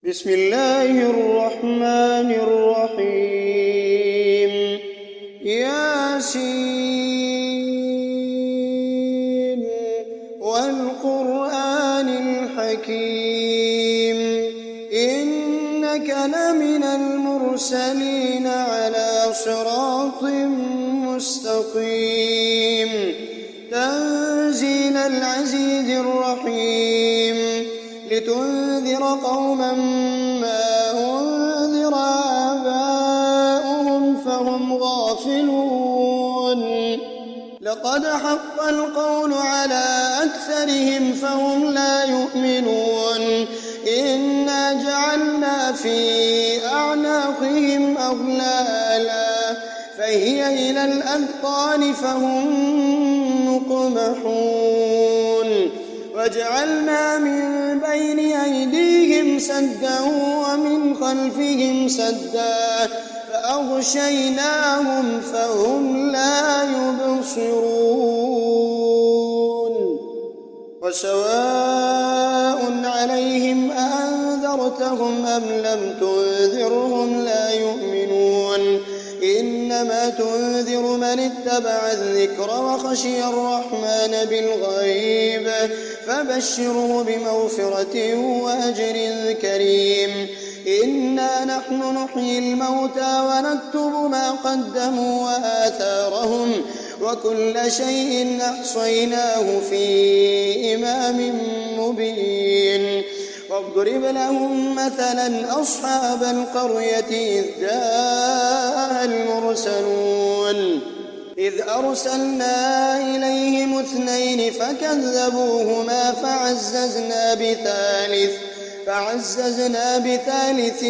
بسم الله الرحمن الرحيم ياسين والقرآن الحكيم إنك لمن المرسلين على صراط مستقيم تنزيل العزيز الرحيم لتنذر قوما ما أنذر آباؤهم فهم غافلون لقد حق القول على أكثرهم فهم لا يؤمنون إنا جعلنا في أعناقهم أغلالا فهي إلى الأذقان فهم مقمحون وجعلنا من بين أيديهم سدا ومن خلفهم سدا فأغشيناهم فهم لا يبصرون وسواء عليهم أأنذرتهم أم لم تنذرهم لا يؤمنون إنما تنذر من اتبع الذكر وخشي الرحمن بالغيب فبشره بمغفرة وأجر كريم إنا نحن نحيي الموتى ونكتب ما قدموا وآثارهم وكل شيء أحصيناه في إمام مبين واضرب لهم مثلا أصحاب القرية إذ جاءها المرسلون إذ أرسلنا إليهم اثنين فكذبوهما فعززنا بثالث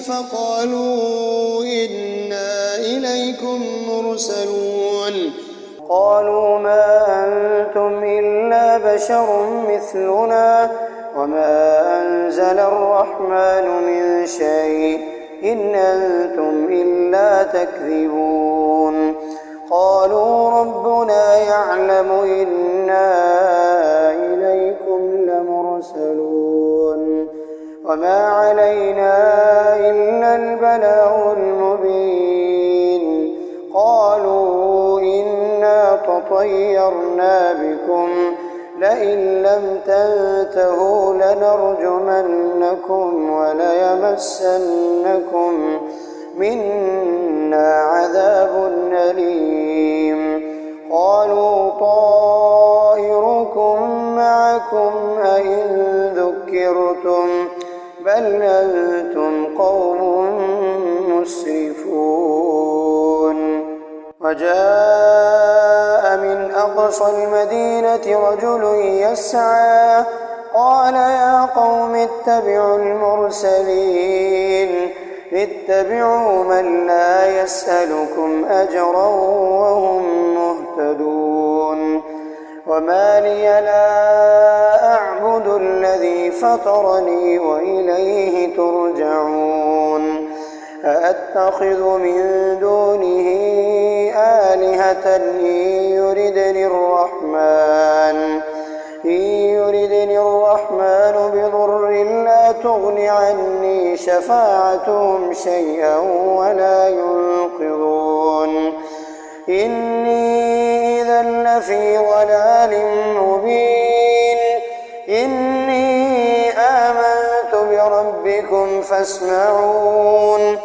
فقالوا إنا إليكم مرسلون قالوا ما أنتم إلا بشر مثلنا وما أنزل الرحمن من شيء إن أنتم إلا تكذبون قالوا ربنا يعلم إنا إليكم لمرسلون وما علينا إلا البلاغ المبين قالوا إنا تطيرنا بكم لئن لم تنتهوا لنرجمنكم وليمسنكم منا عذاب أليم قالوا طائركم معكم أئن ذكرتم بل أنتم قوم مسرفون وجاء من أقصى المدينة رجل يسعى قال يا قوم اتبعوا المرسلين اتبعوا من لا يسألكم أجرا وهم مهتدون وما لي لا أعبد الذي فطرني وإليه ترجعون أأتخذ من دونه آلهة إن يردني الرحمن بضر لا تغن عني شفاعتهم شيئا ولا ينقذون إني إذا لفي ضلال مبين إني آمنت بربكم فاسمعون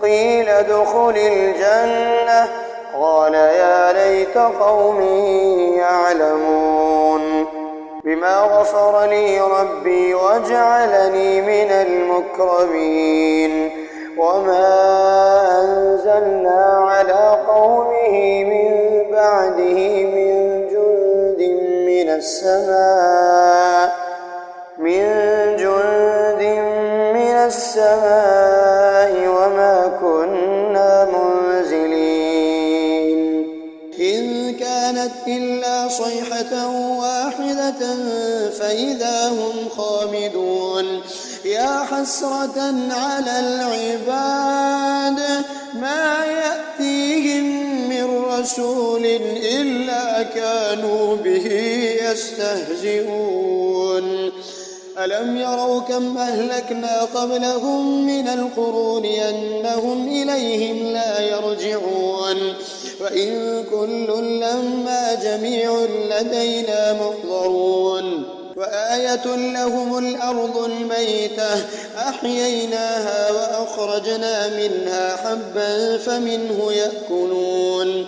قيل ادخل الجنة قال يا ليت قومي يعلمون بما غفر لي ربي وجعلني من المكرمين وما أنزلنا على قومه من بعده من جند من السماء وما كنا منزلين إن كانت إلا صيحة واحدة فإذا هم خامدون يا حسرة على العباد ما يأتيهم من رسول إلا كانوا به يستهزئون ألم يروا كم أهلكنا قبلهم من القرون أنهم إليهم لا يرجعون وإن كل لما جميع لدينا محضرون وآية لهم الأرض الميتة أحييناها وأخرجنا منها حبا فمنه يأكلون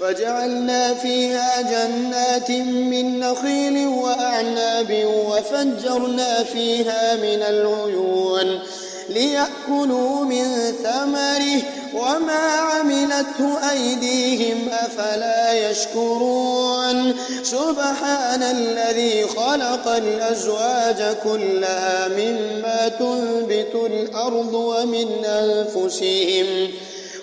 وجعلنا فيها جنات من نخيل وأعناب وفجرنا فيها من العيون ليأكلوا من ثمره وما عملته أيديهم أفلا يشكرون سبحان الذي خلق الأزواج كلها مما تنبت الأرض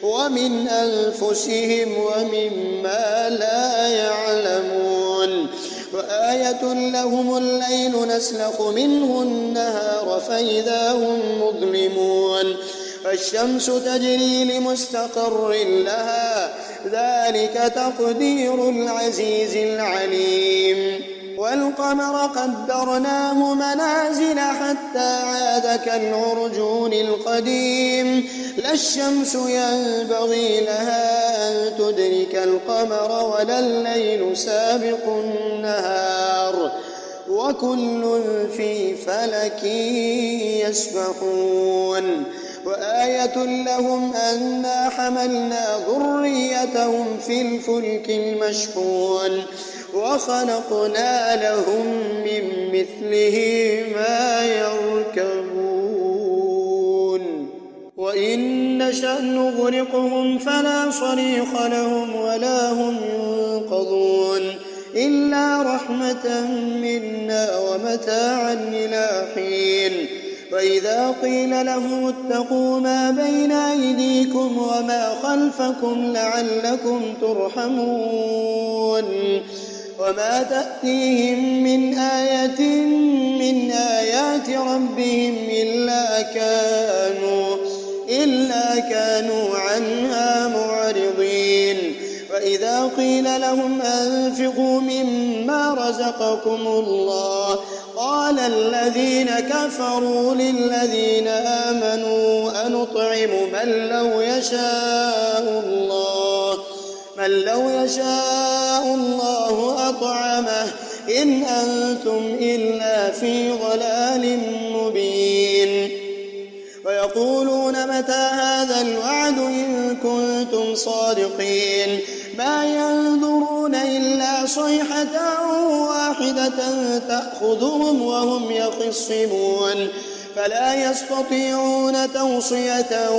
ومن أنفسهم ومما لا يعلمون وآية لهم الليل نسلخ منه النهار فإذا هم مظلمون الشمس تجري لمستقر لها ذلك تقدير العزيز العليم والقمر قدرناه منازل حتى عاد كالعرجون القديم لا الشمس ينبغي لها أن تدرك القمر ولا الليل سابق النهار وكل في فلك يسبحون وآية لهم أنا حملنا ذريتهم في الفلك المشحون وخلقنا لهم من مثله ما يركبون وإن نشأ نغرقهم فلا صريخ لهم ولا هم ينقذون إلا رحمة منا ومتاعا إلى حين فإذا قيل لهم اتقوا ما بين أيديكم وما خلفكم لعلكم ترحمون وما تأتيهم من آية من آيات ربهم إلا كانوا عنها معرضين وإذا قيل لهم أنفقوا مما رزقكم الله قال الذين كفروا للذين آمنوا أنطعم من لو يشاء الله أطعمه إن أنتم إلا في ضلال مبين ويقولون متى هذا الوعد إن كنتم صادقين ما ينظرون إلا صيحة واحدة تأخذهم وهم يخصمون فلا يستطيعون توصية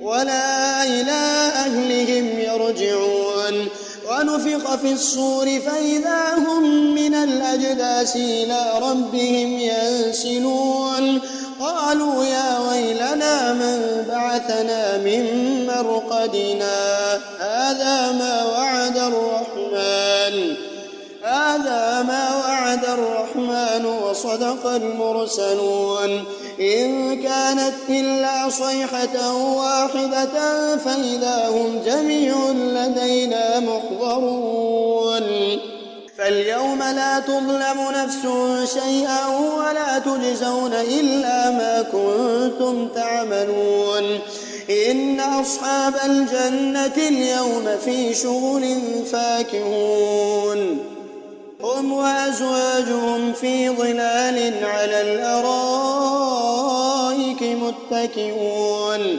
ولا إلى أهلهم يرجعون ونفخ في الصور فإذا هم من الأجداث إلى ربهم ينسلون قالوا يا ويلنا من بعثنا من مرقدنا هذا ما وعد الرحمن وصدق المرسلون إن كانت إلا صيحة واحدة فإذا هم جميع لدينا محضرون فاليوم لا تظلم نفس شيئا ولا تجزون إلا ما كنتم تعملون إن أصحاب الجنة اليوم في شغل فاكهون هم وأزواجهم في ظلال على الأرائك متكئون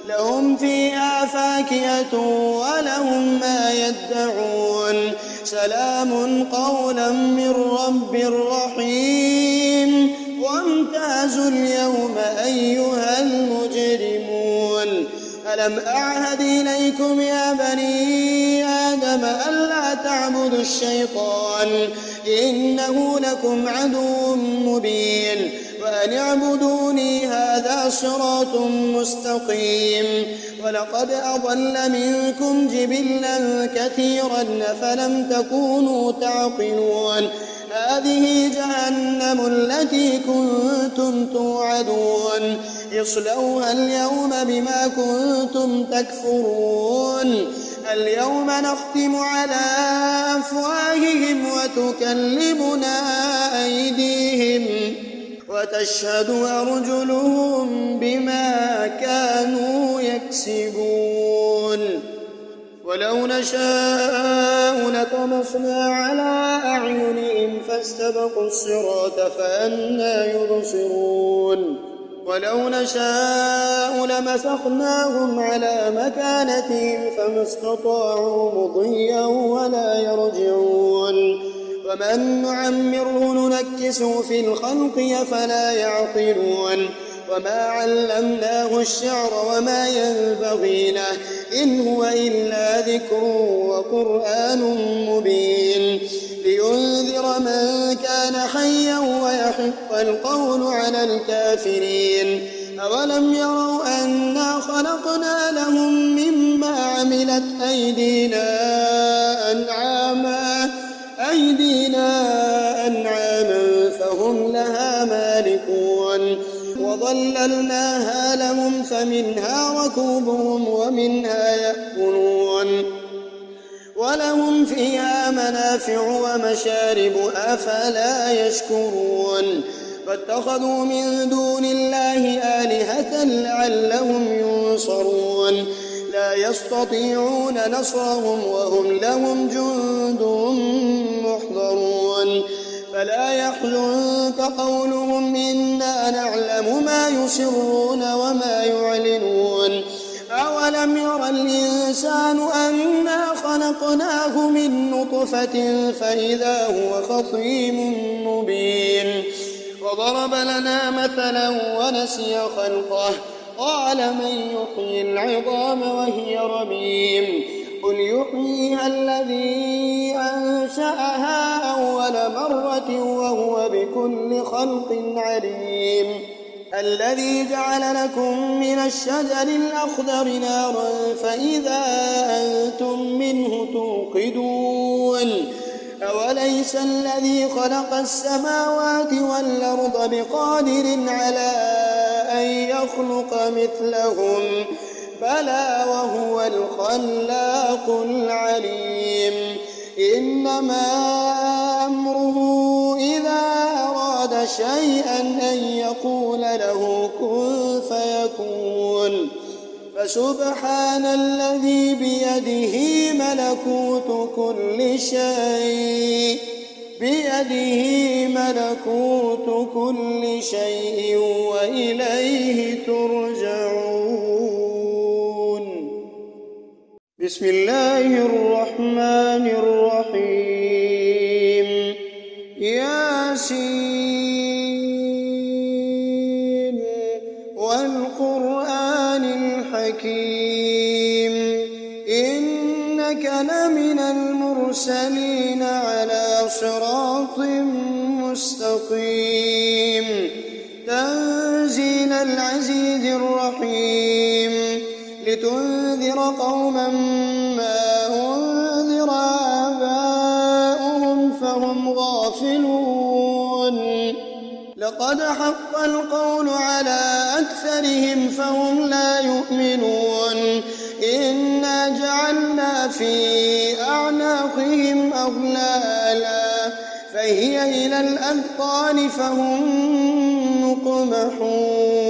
لهم فيها فاكهة ولهم ما يدعون سلام قولا من رب رحيم وامتازوا اليوم أيها المجرمون ألم أعهد إليكم يا بني آدم ألا تعبدوا الشيطان إنه لكم عدو مبين وأن اعبدوني هذا صراط مستقيم ولقد أضل منكم جبلا كثيرا فلم تكونوا تعقلون هذه جهنم التي كنتم توعدون اصلوها اليوم بما كنتم تكفرون اليوم نختم على أفواههم وتكلمنا أيديهم وتشهد أرجلهم بما كانوا يكسبون ولو نشاء لطمسنا على أعينهم فاستبقوا الصراط فأنى يبصرون ولو نشاء لمسخناهم على مكانتهم فما استطاعوا مضيا ولا يرجعون ومن نعمره ننكسه في الخلق أفلا يعقلون وما علمناه الشعر وما ينبغي له إن هو إلا ذكر وقرآن مبين لينذر من كان حيا ويحق القول على الكافرين أولم يروا أنا خلقنا لهم مما عملت أيدينا أنعاما فهم لها مالكون وظللناها لهم فمنها ركوبهم ومنها يأكلون ولهم فيها منافع ومشارب أفلا يشكرون فاتخذوا من دون الله آلهة لعلهم ينصرون لا يستطيعون نصرهم وهم لهم جند محضرون فلا يحزنك قولهم إنا نعلم ما يسرون وما يعلنون أولم ير الإنسان أنا خلقناه من نطفة فإذا هو خصيم مبين وضرب لنا مثلا ونسي خلقه قال من يحيي العظام وهي رميم قل يحييها الذي أنشأها أول مرة وهو بكل خلق عليم الذي جعل لكم من الشجر الأخضر نارا فإذا أنتم منه توقدون أوليس الذي خلق السماوات والأرض بقادر على أن يخلق مثلهم بلى وهو الخلاق العليم إنما أمره إذا أراد شيئا أن يقول له كن فيكون فسبحان الذي بيده ملكوت كل شيء وإليه ترجعون بسم الله الرحمن الرحيم ياسين والقرآن الحكيم إنك لمن المرسلين على صراط مستقيم تنزيل العزيز الرحيم لتنذر قوما ما أنذر آباؤهم فهم غافلون لقد حق القول على أكثرهم فهم لا يؤمنون إنا جعلنا في أعناقهم أغلالا فهي إلى الأذقان فهم مقمحون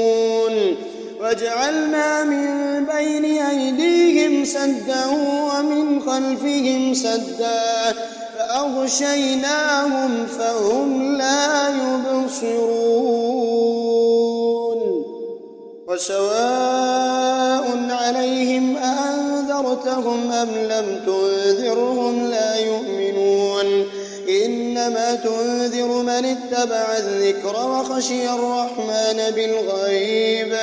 وجعلنا من بين أيديهم سدا ومن خلفهم سدا فأغشيناهم فهم لا يبصرون وسواء عليهم أأنذرتهم أم لم تنذرهم لا يؤمنون إنما تنذر من اتبع الذكر وخشي الرحمن بالغيب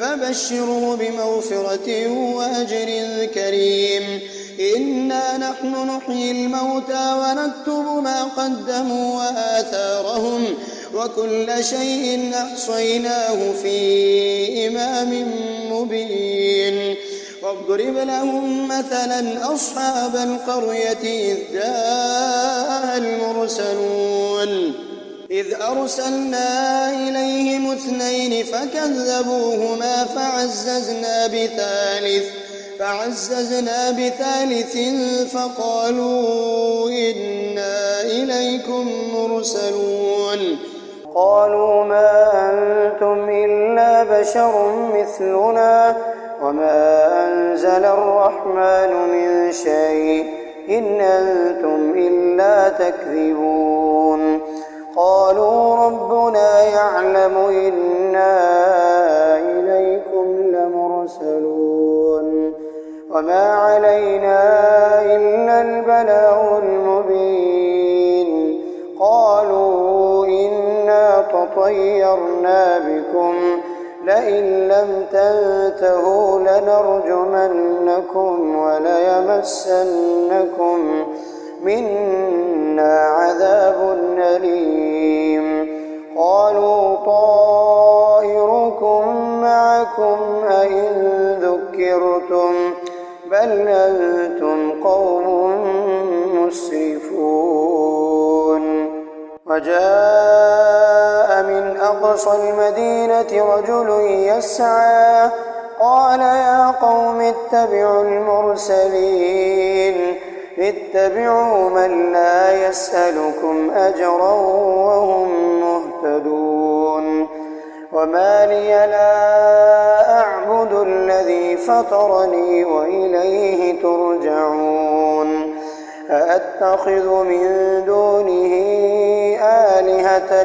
فبشره بمغفرة وأجر كريم إنا نحن نحيي الموتى ونكتب ما قدموا وآثارهم وكل شيء أحصيناه في إمام مبين واضرب لهم مثلا أصحاب القرية إذ جاءها المرسلون إذ أرسلنا إليهم 2 فكذبوهما فعززنا بثالث فعززنا بثالث فقالوا إنا إليكم مرسلون قالوا ما أنتم إلا بشر مثلنا وما أنزل الرحمن من شيء إن أنتم إلا تكذبون قالوا ربنا يعلم إنا إليكم لمرسلون وما علينا إلا البلاغ المبين قالوا إنا تطيرنا بكم لئن لم تنتهوا لنرجمنكم وليمسنكم منا عذاب أليم قالوا طائركم معكم أئن ذكرتم بل أنتم قوم مسرفون وجاء من أقصى المدينة رجل يسعى قال يا قوم اتبعوا المرسلين اتبعوا من لا يسألكم أجرا وهم مهتدون وما لي لا أعبد الذي فطرني وإليه ترجعون أأتخذ من دونه آلهة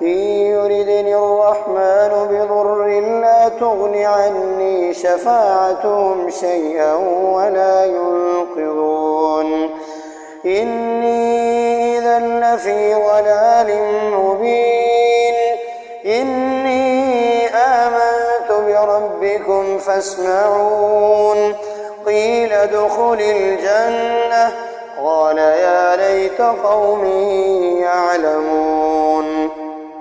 إن يردني الرحمن بضر لا تغن عني شفاعتهم شيئا ولا ينقذون إني إذا لفي ضلال مبين إني آمنت بربكم فاسمعون قيل ادخل الجنة قال يا ليت قومي يعلمون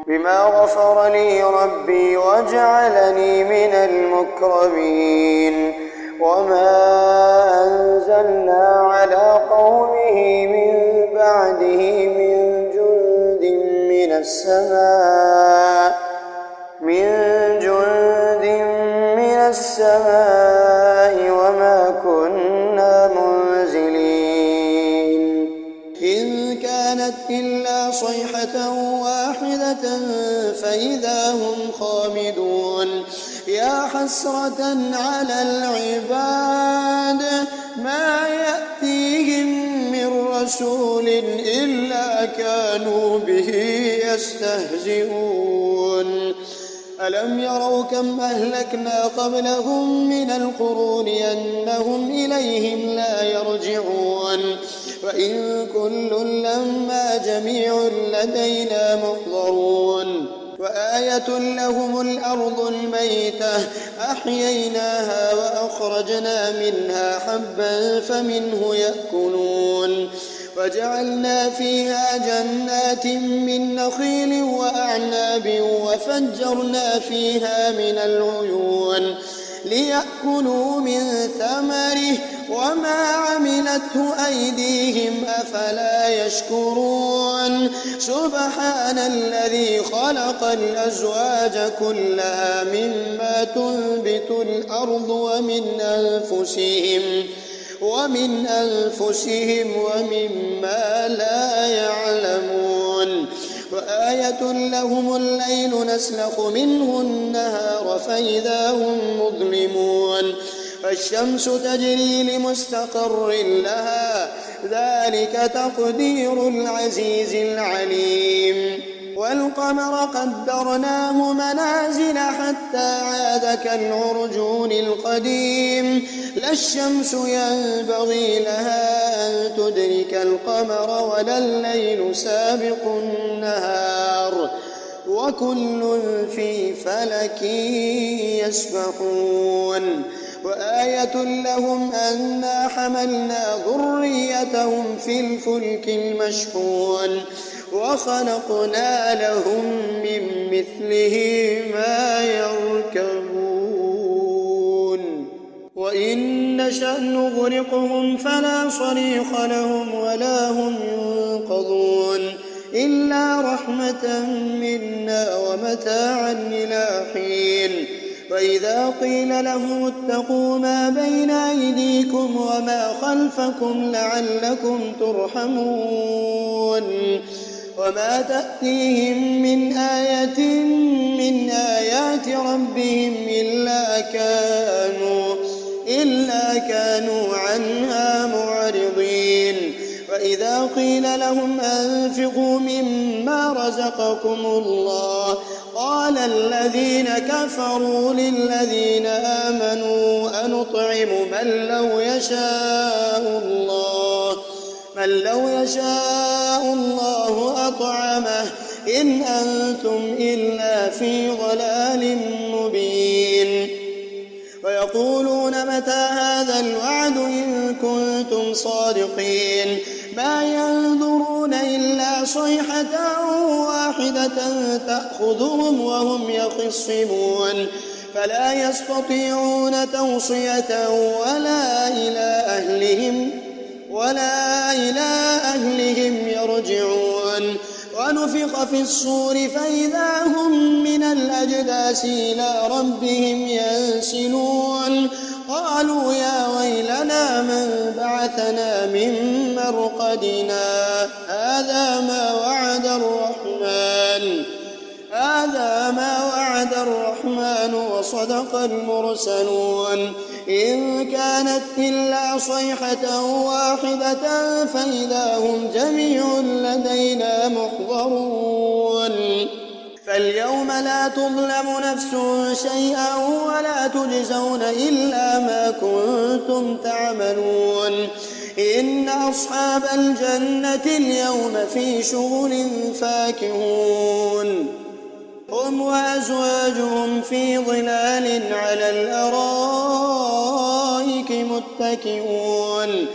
بما غفر لي ربي وجعلني من المكرمين وما أنزلنا على قومه من بعده من جند من السماء وما كنا منزلين إن كانت إلا صيحة واحدة فإذا هم خامدون يا حسرة على العباد ما يأتيهم من رسول إلا كانوا به يستهزئون ألم يروا كم أهلكنا قبلهم من القرون أنهم إليهم لا يرجعون وإن كل لما جميع لدينا محضرون وآية لهم الأرض الميتة أحييناها وأخرجنا منها حبا فمنه يأكلون وجعلنا فيها جنات من نخيل وأعناب وفجرنا فيها من العيون ليأكلوا من ثمره وما عملته أيديهم أفلا يشكرون سبحان الذي خلق الأزواج كلها مما تنبت الأرض ومن أنفسهم ومما لا يعلمون وآية لهم الليل نسلخ منه النهار فإذا هم مظلمون فالشمس تجري لمستقر لها ذلك تقدير العزيز العليم والقمر قدرناه منازل حتى عاد كالعرجون القديم لا الشمس ينبغي لها أن تدرك القمر ولا الليل سابق النهار وكل في فلك يسبحون وآية لهم أنا حملنا ذريتهم في الفلك المشحون وخلقنا لهم من مثله ما يركبون وإن نشأ نغرقهم فلا صريخ لهم ولا هم ينقذون إلا رحمة منا ومتاعا إلى حين وإذا قيل لهم اتقوا ما بين أيديكم وما خلفكم لعلكم ترحمون وما تأتيهم من آية من آيات ربهم إلا كانوا عنها معرضين وإذا قيل لهم أنفقوا مما رزقكم الله قال الذين كفروا للذين آمنوا أنطعم من لو يشاء الله أطعمه إن أنتم إلا في ضلال مبين ويقولون متى هذا الوعد إن كنتم صادقين ما ينظرون إلا صيحة واحدة تأخذهم وهم يخصمون فلا يستطيعون توصية ولا إلى أهلهم يرجعون ونفخ في الصور فإذا هم من الأجداث إلى ربهم ينسلون قالوا يا ويلنا من بعثنا من مرقدنا هذا ما وعد الرحمن وصدق المرسلون إن كانت إلا صيحة واحدة فإذا هم جميع لدينا محضرون فاليوم لا تظلم نفس شيئا ولا تجزون إلا ما كنتم تعملون إن أصحاب الجنة اليوم في شغل فاكهون هم وأزواجهم في ظلال على الأرائك متكئون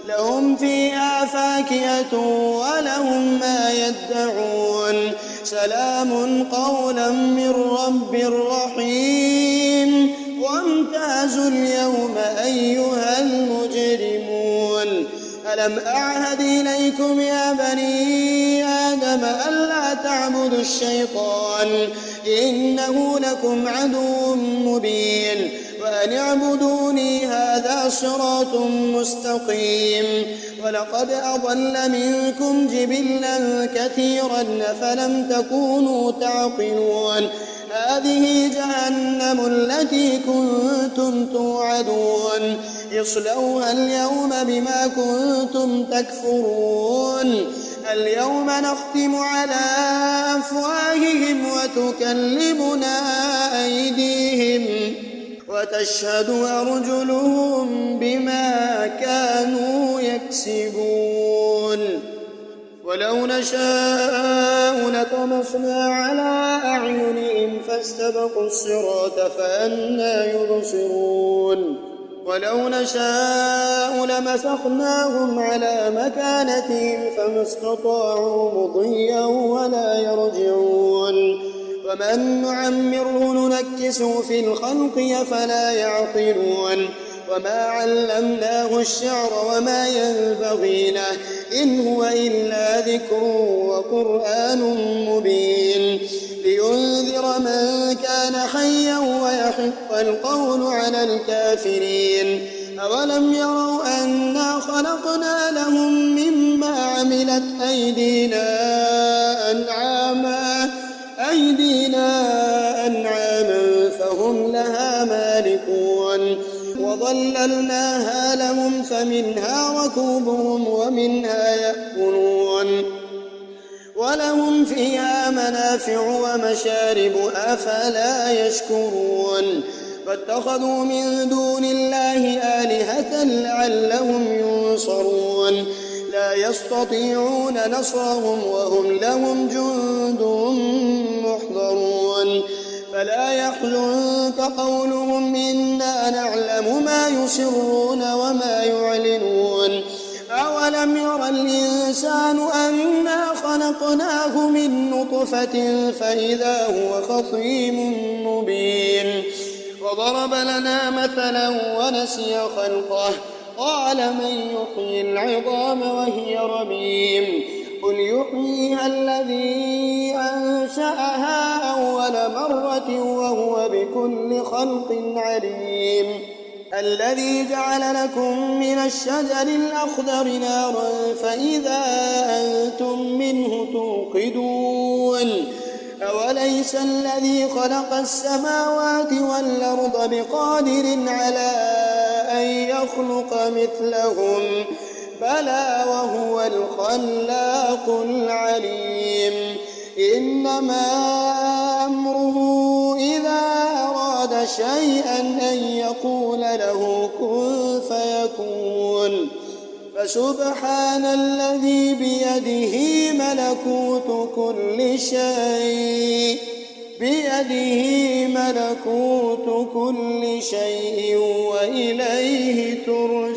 لهم فيها فاكهة ولهم ما يدعون سلام قولا من رب رحيم وامتازوا اليوم أيها المجرمون ألم أعهد إليكم يا بني آدم ألا تعبدوا الشيطان إنه لكم عدو مبين وأن اعبدوني هذا صراط مستقيم ولقد أضل منكم جبلا كثيرا فلم تكونوا تعقلون هذه جهنم التي كنتم توعدون اصلوها اليوم بما كنتم تكفرون اليوم نختم على أفواههم وتكلمنا أيديهم وتشهد أرجلهم بما كانوا يكسبون ولو نشاء لطمسنا على أعينهم فاستبقوا الصراط فأنى يبصرون ولو نشاء لمسخناهم على مكانتهم فما استطاعوا مضيا ولا يرجعون ومن نعمره ننكسه في الخلق أفلا يعقلون وما علمناه الشعر وما ينبغي له إن هو إلا ذكر وقرآن مبين لينذر من كان حيا ويحق القول على الكافرين أولم يروا أنا خلقنا لهم مما عملت أنعاما فهم لها مالكون وظللناها لهم فمنها ركوبهم ومنها يأكلون ولهم فيها منافع ومشارب أفلا يشكرون فاتخذوا من دون الله آلهة لعلهم ينصرون لا يستطيعون نصرهم وهم لهم جند محضرون فلا يحزنك قولهم إنا نعلم ما يسرون وما يعلنون أولم ير الإنسان أنا خلقناه من نطفة فإذا هو خصيم مبين وضرب لنا مثلا ونسي خلقه قال من يحيي العظام وهي رميم قل يحييها الذي أنشأها أول مرة وهو بكل بكل خلق عليم الذي جعل لكم من الشجر الأخضر نارا فإذا أنتم منه توقدون أوليس الذي خلق السماوات والأرض بقادر على أن يخلق مثلهم بلى وهو الخلاق العليم إنما أمره إذا أراد شيئا أن يقول له كن فيكون فسبحان الذي بيده ملكوت كل شيء وإليه ترجعون